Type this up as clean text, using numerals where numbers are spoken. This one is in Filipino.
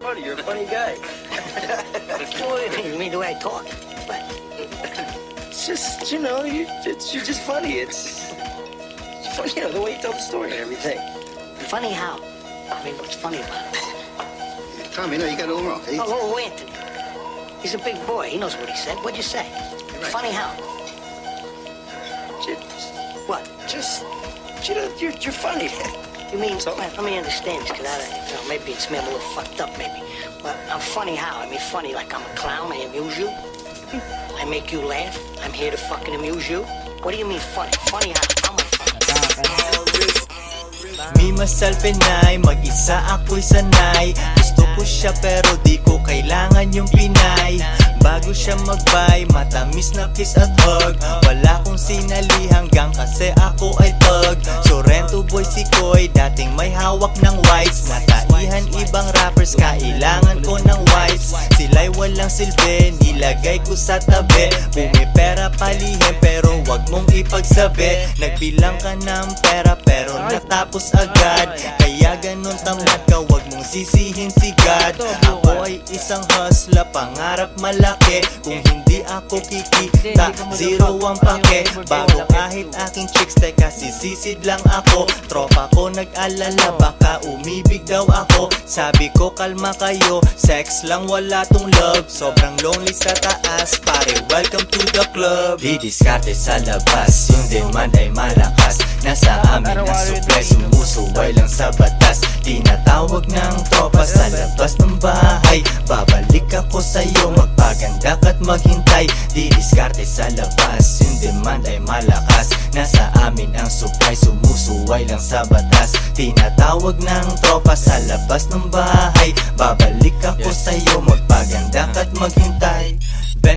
funny. You're a funny guy. You mean the way I talk? But It's just, you know, you're just funny. It's funny, you know, the way you tell the story and everything. funny how? I mean, what's funny about it? Tommy, no, you got it all wrong. Oh, Anthony. He's a big boy. He knows what he said. What'd you say? Right. Funny how? What? Just, you know, you're funny. You mean, So? well, let me understand this, because maybe it's me, I'm a little fucked up, maybe. Well, I'm funny how? I mean, funny like I'm a clown, I amuse you? I make you laugh? I'm here to fucking amuse you? What do you mean funny? Funny how? I'm a Mimasal Pinay, mag-isa ako'y sanay. Gusto ko siya pero di ko kailangan yung Pinay. Bago siya magbay, matamis na kiss at hug. Wala kong sinali hanggang kasi ako ay pug. Sorrento boy si Koy, dating may hawak ng whites. Nataihan ibang rappers, kailangan ko ng whites. Sila'y walang silbi, nilagay ko sa tabi. Bumipera palihim pero wag mong ipagsabi. Nagbilang ka ng pera pero natapos agad. Kaya ganun tamad ka, wag mong sisihin si God. Ako ay isang hustler, pangarap malaki. Kung hindi ako kikita, zero ang pake. Bago kahit aking chicks, teka sisisid lang ako. Tropa ko nag-alala, baka umibig daw ako. Sabi ko kalma kayo, sex lang wala tong love. Sobrang lonely sa taas, pare welcome to the club. Di diskarte sa labas, yung demand ay malakas. Nasa amin ang supply, sumusuway lang sa batas. Tinatawag ng tropa sa labas ng bahay. Babalik ako sa'yo, magpaganda ka't maghintay. Di diskarte sa labas, yung demand ay malakas. Nasa amin ang supply, sumusuway lang sa batas. Tinatawag ng tropa sa labas ng bahay. Babalik ako sa'yo, magpaganda ka't maghintay.